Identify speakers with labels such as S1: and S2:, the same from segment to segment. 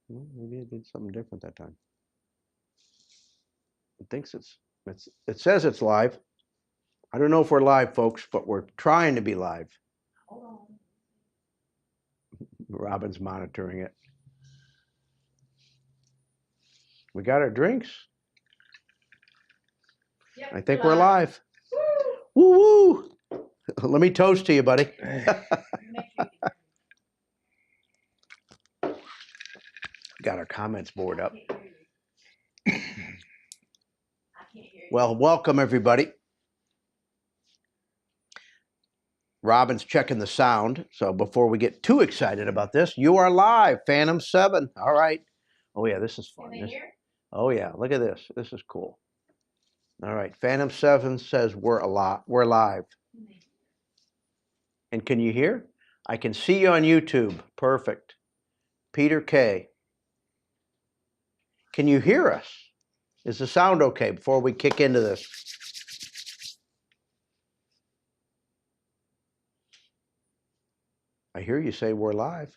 S1: Well, maybe it did something different that time. It thinks it says it's live. I don't know if we're live, folks, but we're trying to be live.
S2: Hold on.
S1: Robin's monitoring it. We got our drinks.
S2: Yep,
S1: I think we're live. Woo woo! Let me toast to you, buddy.
S2: Make sure you
S1: Got our comments board up.
S2: I can't hear you.
S1: Well, welcome everybody. Robin's checking the sound, so before we get too excited about this, you are live, Phantom 7. All right. Oh yeah, this is fun.
S2: Can they hear?
S1: Oh yeah, look at this. This is cool. All right, Phantom 7 says we're live. And can you hear? I can see you on YouTube. Perfect. Peter K. Can you hear us? Is the sound okay before we kick into this? I hear you say we're live.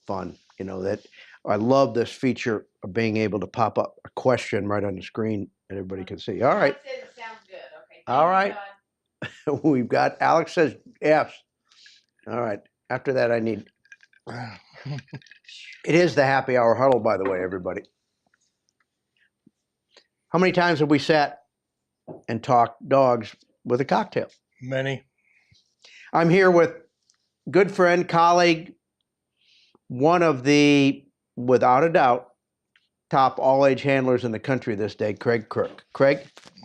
S1: Fun. You know, that I love this feature of being able to pop up a question right on the screen that everybody can see. All right.
S2: Alex says it sounds good. Okay.
S1: All right. We've got Alex says yes. All right. After that, I need. It is the Happy Hour Huddle, by the way, everybody. How many times have we sat and talked dogs with a cocktail?
S3: Many.
S1: I'm here with good friend, colleague, one of the, without a doubt, top all-age handlers in the country this day, Craig Crook. Craig?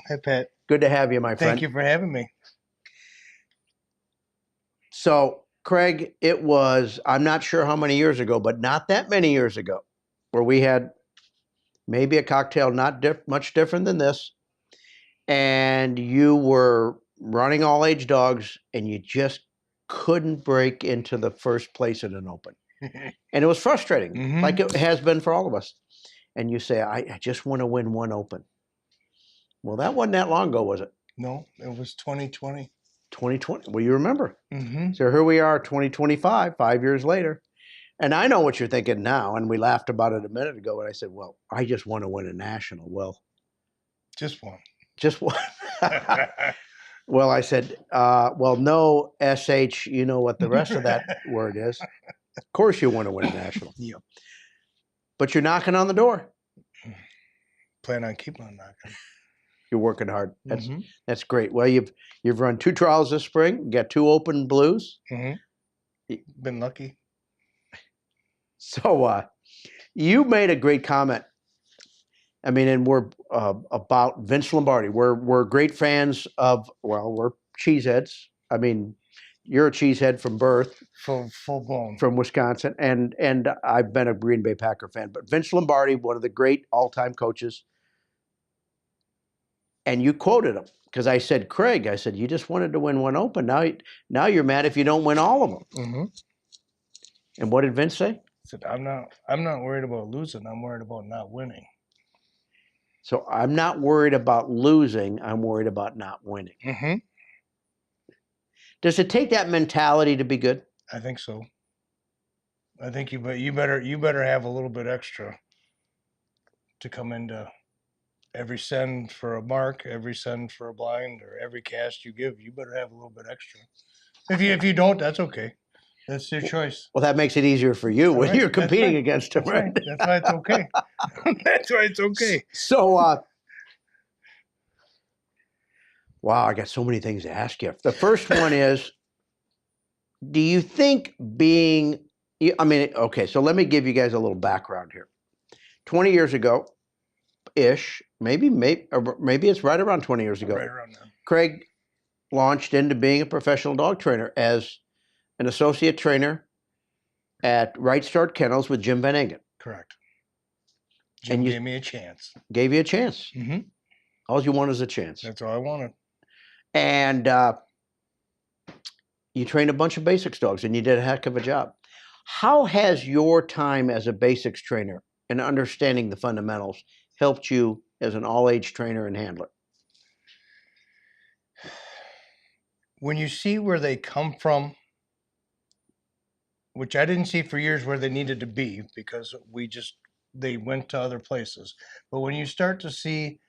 S3: Hi, Pat.
S1: Good to have you, my friend.
S3: Thank you for having me.
S1: So, Craig, it was, I'm not sure how many years ago, but not that many years ago, where we had maybe a cocktail not much different than this, and you were running all-age dogs, and you just couldn't break into the first place in an open. And it was frustrating, like it has been for all of us. And you say, I just want to win one open. Well, that wasn't that long ago, was it?
S3: No, it was 2020.
S1: 2020. Well, you remember.
S3: Mm-hmm.
S1: So here we are, 2025, 5 years later. And I know what you're thinking now. And we laughed about it a minute ago. And I said, well, I just want to win a national. Well,
S3: Just one.
S1: just one. Well, I said, well, no, SH, you know what the rest of that word is. Of course you want to win a national.
S3: Yep.
S1: But you're knocking on the door.
S3: Plan on keeping on knocking.
S1: You're working hard. That's great. Well, you've run 2 trials this spring. You got 2 open blues.
S3: Been lucky.
S1: So you made a great comment. I mean, and we're about Vince Lombardi. We're great fans of. Well, we're cheeseheads. I mean, you're a cheesehead from birth.
S3: Full blown.
S1: From Wisconsin, and I've been a Green Bay Packer fan. But Vince Lombardi, one of the great all-time coaches, and you quoted him because I said, Craig, I said you just wanted to win one open. Now you're mad if you don't win all of them. And what did Vince say?
S3: I said, I'm not worried about losing. I'm worried about not winning.
S1: So I'm not worried about losing. I'm worried about not winning. Does it take that mentality to be good?
S3: I think so. I think you better have a little bit extra to come into every send for a mark, every send for a blind, or every cast you give. You better have a little bit extra. If you don't, that's okay. That's your choice.
S1: Well, that makes it easier for you when you're competing against him, right?
S3: That's why it's okay. That's why it's okay.
S1: So, wow, I got so many things to ask you. The first one is, do you think being, I mean, okay, so let me give you guys a little background here. 20 years ago, ish, maybe it's right around 20 years ago.
S3: Right around there.
S1: Craig launched into being a professional dog trainer as an associate trainer at Right Start Kennels with Jim Van Engen.
S3: Correct. Jim gave me a chance.
S1: Gave you a chance. All you want is a chance.
S3: That's all I wanted.
S1: And you trained a bunch of basics dogs, and you did a heck of a job. How has your time as a basics trainer and understanding the fundamentals helped you as an all-age trainer and handler?
S3: When you see where they come from which I didn't see for years where they needed to be because they went to other places. But when you start to see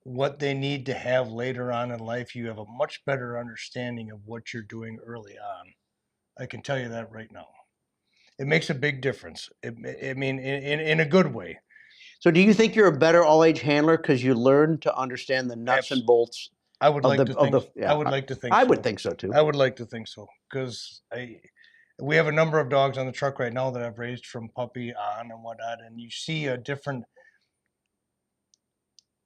S3: what they need to have later on in life, you have a much better understanding of what you're doing early on. I can tell you that right now. It makes a big difference. I mean, in a good way.
S1: So do you think you're a better all-age handler because you learn to understand the nuts and bolts
S3: I would
S1: of
S3: like
S1: the
S3: to
S1: of
S3: think.
S1: the? Yeah,
S3: I would like to think.
S1: I
S3: so.
S1: would think so too.
S3: I would like to think so because we have a number of dogs on the truck right now that I've raised from puppy on and whatnot, and you see a different.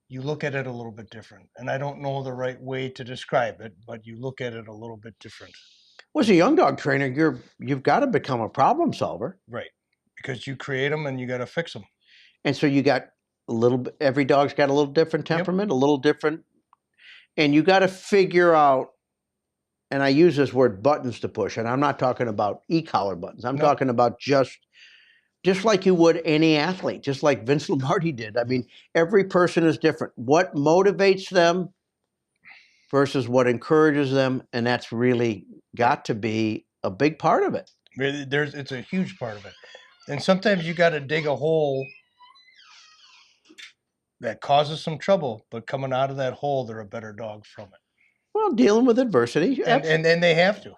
S3: You look at it a little bit different, and I don't know the right way to describe it, but you look at it a little bit different.
S1: Well, as a young dog trainer, you've got to become a problem solver,
S3: Right? Because you create them and you got to fix them.
S1: and so you got a little bit. Every dog's got a little different temperament, a little different, and you got to figure out. And I use this word buttons to push, and I'm not talking about e-collar buttons. I'm talking about just like you would any athlete, just like Vince Lombardi did. I mean, every person is different. What motivates them versus what encourages them, and that's really got to be a big part of it.
S3: It's a huge part of it, and sometimes you got to dig a hole that causes some trouble, but coming out of that hole, they're a better dog from it.
S1: Well, dealing with adversity,
S3: and they have to,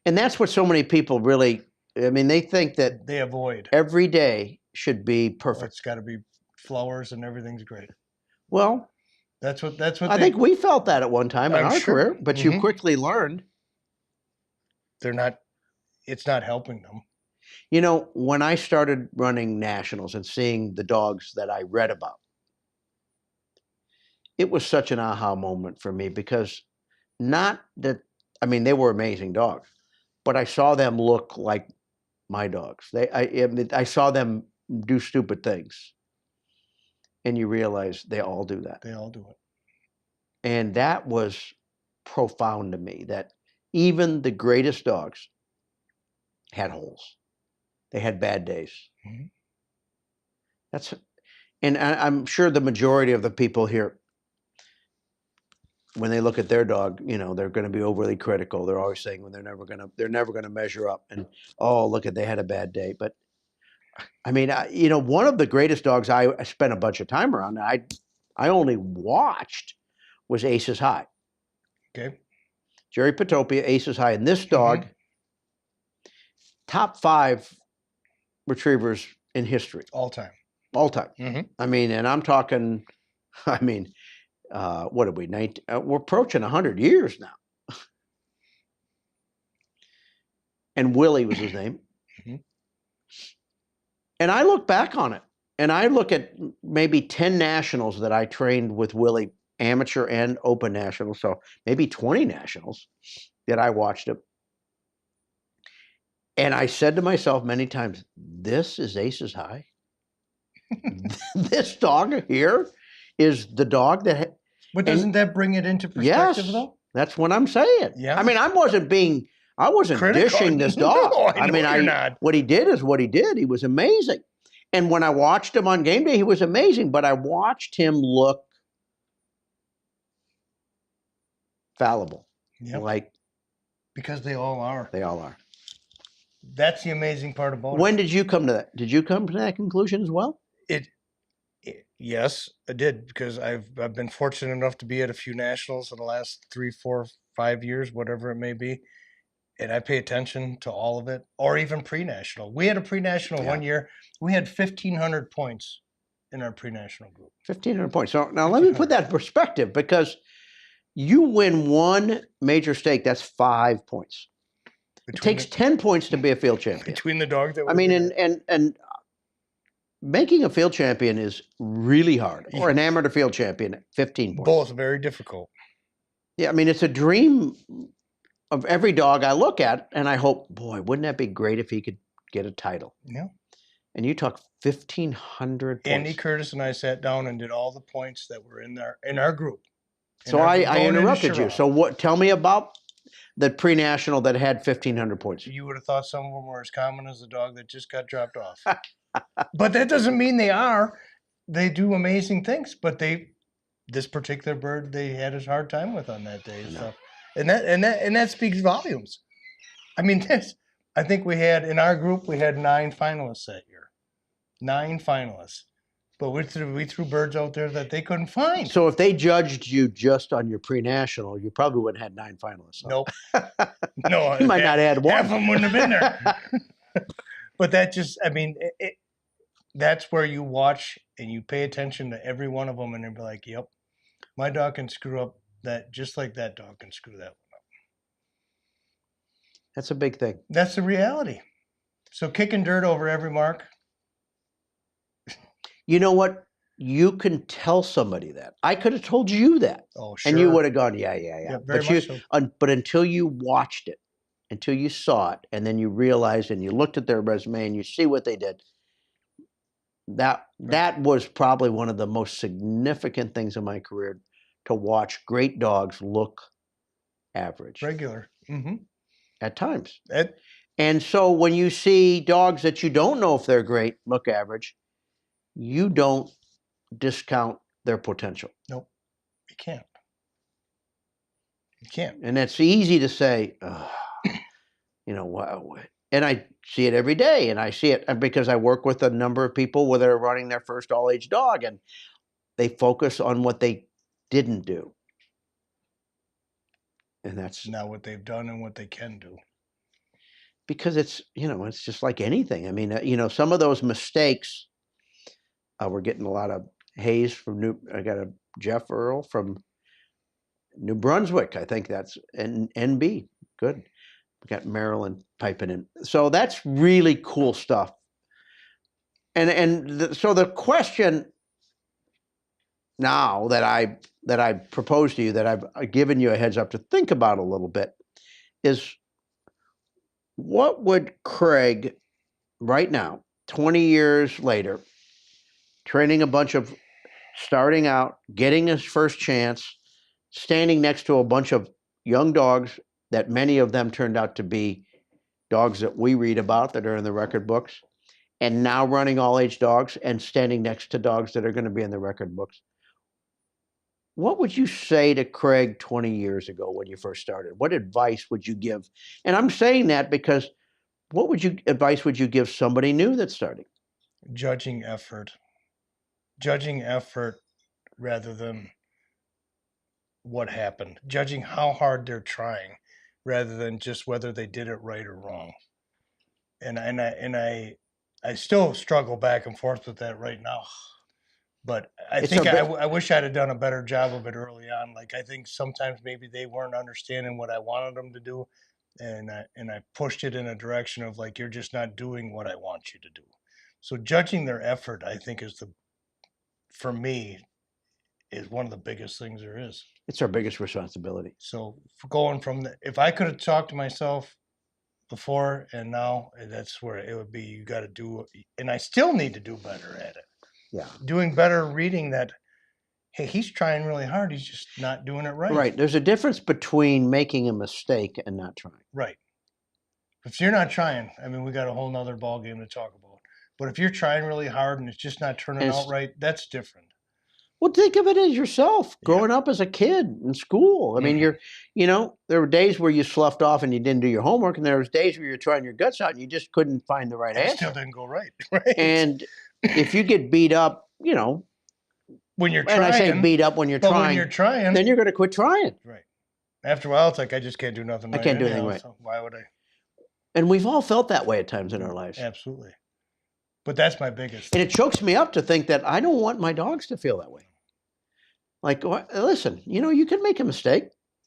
S1: and that's what so many people really. I mean, they think that
S3: they avoid
S1: every day should be perfect.
S3: It's got to be flowers and everything's great.
S1: Well,
S3: that's what
S1: I think we felt that at one time in our career, but
S3: Mm-hmm.
S1: you quickly learned
S3: it's not helping them.
S1: You know, when I started running nationals and seeing the dogs that I read about, it was such an aha moment for me because not that, I mean, they were amazing dogs, but I saw them look like my dogs. I saw them do stupid things. And you realize they all do that.
S3: They all do it.
S1: And that was profound to me that even the greatest dogs had holes. They had bad days.
S3: Mm-hmm.
S1: And I'm sure the majority of the people here, when they look at their dog, you know, they're going to be overly critical. They're always saying when they're never going to measure up. And oh, look at they had a bad day. But I mean, you know, one of the greatest dogs I spent a bunch of time around. I only watched was Aces High.
S3: Okay.
S1: Jerry Potopia, Aces High, and this dog, top 5 retrievers in history,
S3: all time.
S1: Mm-hmm. I mean, and I'm talking. I mean, what are we? We're approaching 100 years now. And Willie was his name.
S3: Mm-hmm.
S1: And I look back on it, and I look at maybe 10 nationals that I trained with Willie, amateur and open nationals, so maybe 20 nationals that I watched him. And I said to myself many times, this is Aces High. This dog here is the dog that...
S3: But doesn't that bring it into perspective, though?
S1: That's what I'm saying.
S3: Yeah.
S1: I mean, I wasn't critical. Dishing this dog.
S3: No, I mean, you're not.
S1: What he did is what he did. He was amazing. And when I watched him on game day, he was amazing. But I watched him look fallible.
S3: Yep.
S1: Like,
S3: because they all are.
S1: They all are.
S3: That's the amazing part about it.
S1: When did you come to that? Did you come to that conclusion as well?
S3: Yes, I did, because I've been fortunate enough to be at a few nationals in the last 3, 4, 5 years, whatever it may be, and I pay attention to all of it, or even pre-national. We had a pre-national one year. We had 1,500 points in our pre-national group. 1,500
S1: points. So now let me put that in perspective, because you win one major stake, that's 5 points. It takes 10 points to be a field champion.
S3: Between the dog that
S1: I mean, and making a field champion is really hard, or an amateur field champion, 15 points.
S3: Both very difficult.
S1: Yeah, I mean, it's a dream of every dog I look at, and I hope, boy, wouldn't that be great if he could get a title?
S3: Yeah.
S1: And you talk 1,500 points.
S3: Andy Curtis and I sat down and did all the points that were in our group.
S1: So I interrupted you. So what? Tell me about the pre-national that had 1,500 points.
S3: You would have thought some of them were as common as the dog that just got dropped off. But that doesn't mean they are. They do amazing things, but this particular bird they had a hard time with on that day and stuff. And that speaks volumes. I mean, I think we had, in our group, we had 9 finalists that year. 9 finalists. But we threw birds out there that they couldn't find.
S1: So if they judged you just on your pre-national, you probably wouldn't have had 9 finalists. Huh?
S3: Nope. No,
S1: You might not have had one.
S3: half of them wouldn't have been there. But that just, I mean, that's where you watch and you pay attention to every one of them, and they'll be like, yep, my dog can screw up that just like that dog can screw that one up.
S1: That's a big thing.
S3: That's the reality. So kicking dirt over every mark.
S1: You know what? You can tell somebody that. I could have told you that.
S3: Oh, sure.
S1: And you would have gone, yeah.
S3: Yeah, very
S1: But
S3: much so.
S1: but until you watched it, until you saw it, and then you realized and you looked at their resume and you see what they did, that was probably one of the most significant things in my career, to watch great dogs look average.
S3: Regular. Mm-hmm.
S1: At times. And so when you see dogs that you don't know if they're great look average, you don't discount their potential.
S3: Nope. You can't. You can't.
S1: And it's easy to say, you know, wow. And I see it every day, and I see it because I work with a number of people where they're running their first all-age dog, and they focus on what they didn't do. And that's
S3: now what they've done and what they can do.
S1: Because it's, you know, it's just like anything. I mean, you know, some of those mistakes, we're getting a lot of haze from I got a Jeff Earl from New Brunswick. I think that's NB. Good. We got Maryland piping in. So that's really cool stuff. So the question now that I propose to you, that I've given you a heads up to think about a little bit, is what would Craig right now, 20 years later, training a bunch of, starting out, getting his first chance, standing next to a bunch of young dogs that many of them turned out to be dogs that we read about that are in the record books, and now running all-age dogs and standing next to dogs that are going to be in the record books. What would you say to Craig 20 years ago when you first started? What advice would you give? And I'm saying that because what advice would you give somebody new that's starting?
S3: Judging effort. Judging effort rather than what happened. Judging how hard they're trying rather than just whether they did it right or wrong. And I still struggle back and forth with that right now. But I wish I'd have done a better job of it early on. Like, I think sometimes maybe they weren't understanding what I wanted them to do. And I pushed it in a direction of like, you're just not doing what I want you to do. So judging their effort, I think, for me, is one of the biggest things there is.
S1: It's our biggest responsibility.
S3: So going from if I could have talked to myself before and now, that's where it would be. You got to do, and I still need to do better at it.
S1: Yeah.
S3: Doing better, reading that, hey, he's trying really hard. He's just not doing it right.
S1: Right. There's a difference between making a mistake and not trying.
S3: Right. If you're not trying, I mean, we got a whole nother ball game to talk about. But if you're trying really hard and it's just not turning out right, that's different.
S1: Well, think of it as yourself growing up as a kid in school. I mean, there were days where you sloughed off and you didn't do your homework, and there was days where you're trying your guts out and you just couldn't find the right answer.
S3: It still didn't go right. Right.
S1: And if you get beat up,
S3: when you're trying,
S1: and I say beat up when you're trying, then you're going to quit trying.
S3: Right. After a while, it's like, I just can't do nothing right.
S1: I can't do anything right.
S3: So why would I?
S1: And we've all felt that way at times in our lives.
S3: Absolutely. But that's my biggest.
S1: And it chokes me up to think that I don't want my dogs to feel that way. Like, listen, you can make a mistake,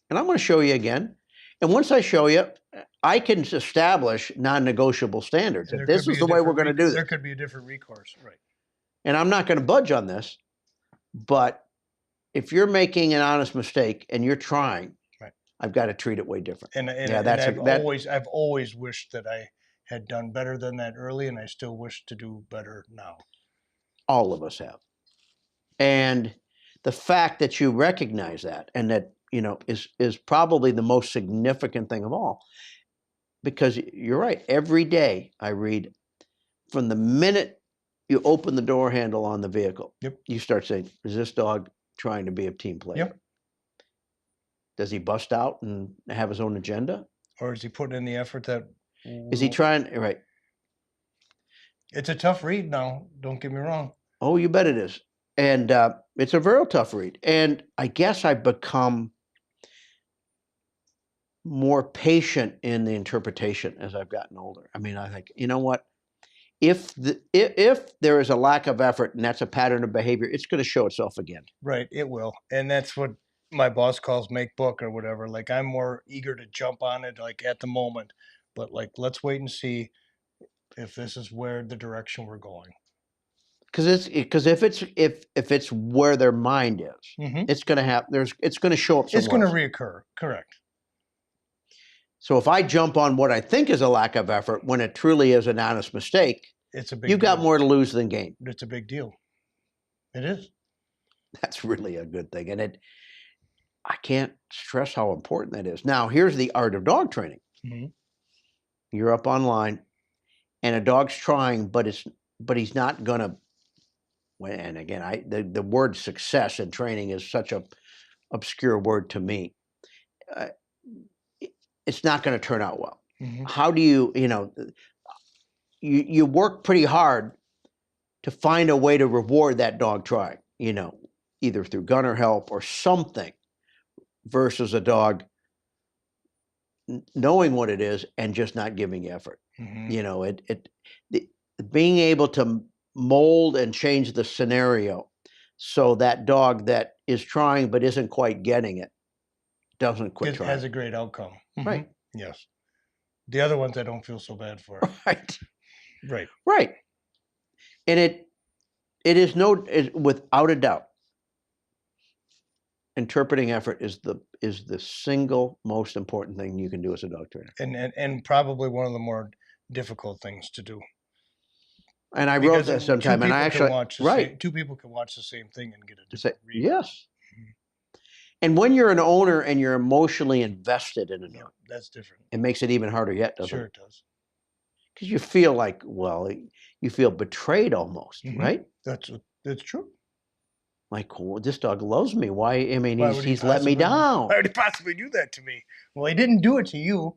S1: and I'm going to show you again. And once I show you, I can establish non-negotiable standards. If this is the way we're going to do this.
S3: There could be a different recourse, right?
S1: And I'm not going to budge on this. But if you're making an honest mistake and you're trying, right, I've got to treat it way different.
S3: I've always wished that I had done better than that early, and I still wish to do better now.
S1: All of us have. And the fact that you recognize that, and that, is probably the most significant thing of all. Because you're right, every day I read, from the minute you open the door handle on the vehicle, you start saying, is this dog trying to be a team player?
S3: Yep.
S1: Does he bust out and have his own agenda?
S3: Or is he putting in the effort that
S1: Is he trying? Right.
S3: It's a tough read now. Don't get me wrong.
S1: Oh, you bet it is. And it's a real tough read. And I guess I've become more patient in the interpretation as I've gotten older. I mean, I think, you know what? If there is a lack of effort and that's a pattern of behavior, it's going to show itself again.
S3: Right, it will. And that's what my boss calls make book or whatever. Like I'm more eager to jump on it like at the moment. But like let's wait and see if this is where the direction we're going.
S1: Because if it's where their mind is,
S3: Mhm.
S1: it's going to have it's going to show up somewhere.
S3: It's going to
S1: else.
S3: reoccur. Correct.
S1: So if I jump on what I think is a lack of effort when it truly is an honest mistake,
S3: It's a big
S1: you've got
S3: deal.
S1: more to lose than gain.
S3: It's a big deal. It is.
S1: That's really a good thing. And I can't stress how important that is. Now, here's the art of dog training.
S3: Mhm.
S1: You're up online and a dog's trying, but he's not going to. And again, the word success in training is such a obscure word to me. It's not going to turn out well.
S3: Mhm.
S1: How do you work pretty hard to find a way to reward that dog trying, either through gunner help or something, versus a dog knowing what it is and just not giving effort.
S3: Mhm.
S1: Being able to mold and change the scenario so that dog that is trying but isn't quite getting it doesn't quit
S3: It
S1: trying.
S3: has a great outcome.
S1: Right.
S3: Mhm. Yes. The other ones I don't feel so bad for.
S1: Right.
S3: Right.
S1: Right. And it is without a doubt, interpreting effort is the single most important thing you can do as a dog trainer.
S3: And probably one of the more difficult things to do.
S1: And I wrote that sometime, and I actually
S3: two people can watch the same thing and get a
S1: say
S3: different read.
S1: yes. And when you're an owner and you're emotionally invested in a
S3: Yeah,
S1: dog,
S3: that's different.
S1: it makes it even harder yet, doesn't
S3: Sure,
S1: it?
S3: it does.
S1: Because you feel like, you feel betrayed almost,
S3: Mhm.
S1: right?
S3: That's true.
S1: Like, well, this dog loves me. Why? I mean,
S3: Why would he
S1: he's let me
S3: possibly-
S1: down.
S3: Why would he possibly do that to me? Well, he didn't do it to you.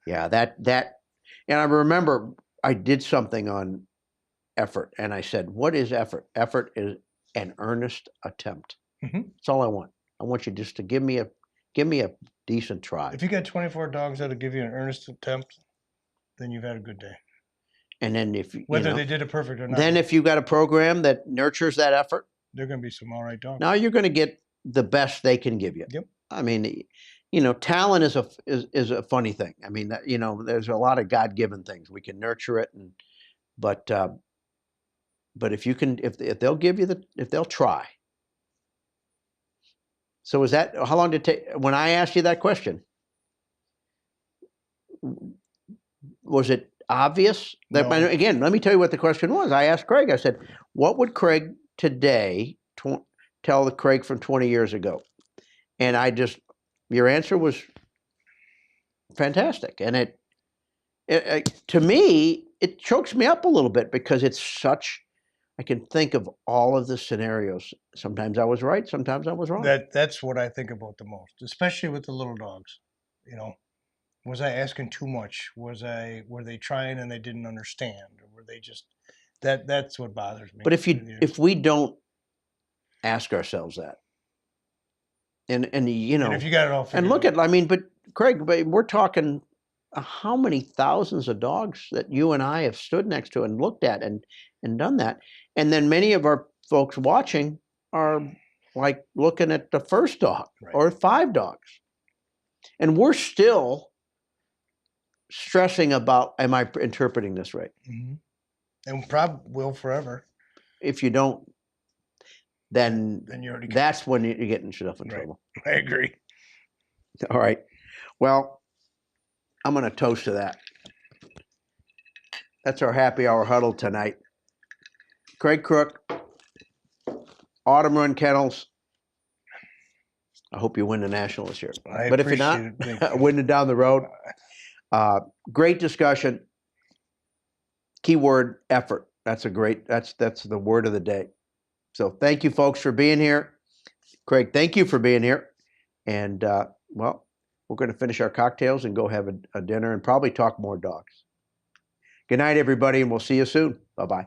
S1: Yeah, and I remember I did something on effort, and I said, "What is effort? Effort is an earnest attempt.
S3: Mhm.
S1: That's all I want. I want you just to give me a decent try."
S3: If you got 24 dogs that'll give you an earnest attempt, then you've had a good day.
S1: And then
S3: Whether they did it perfect or not,
S1: then if you got a program that nurtures that effort,
S3: they're going to be some all right dogs.
S1: now you're going to get the best they can give you.
S3: Yep.
S1: I mean, talent is a funny thing. I mean, there's a lot of God-given things. We can nurture it, but if you can, if they'll give you if they'll try. So how long did it take when I asked you that question? Was it obvious that?
S3: No.
S1: Again, let me tell you what the question was. I asked Craig. I said, "What would Craig today tell the Craig from 20 years ago?" And your answer was fantastic, and it to me it chokes me up a little bit because it's such. I can think of all of the scenarios. Sometimes I was right. Sometimes I was wrong.
S3: That's what I think about the most, especially with the little dogs. Was I asking too much? Were they trying and they didn't understand, or were they just that's what bothers me.
S1: But if we don't ask ourselves that, and
S3: and if you got it all figured
S1: and look
S3: out,
S1: at, I mean, but Craig, we're talking how many thousands of dogs that you and I have stood next to and looked at and done that, and then many of our folks watching are like looking at the first dog or 5 dogs, and we're still stressing about, am I interpreting this right?
S3: Mhm. And probably will forever.
S1: If you don't, then
S3: you already
S1: that's when you're getting yourself in
S3: Right.
S1: trouble.
S3: I agree.
S1: All right. Well, I'm going to toast to that. That's our happy hour huddle tonight. Craig Crook, Autumn Run Kennels. I hope you win the national this year. But if you're not, win it down the road. Great discussion. Keyword effort. That's the word of the day. So thank you folks for being here. Craig, thank you for being here. And We're going to finish our cocktails and go have a dinner and probably talk more dogs. Good night, everybody, and we'll see you soon. Bye-bye.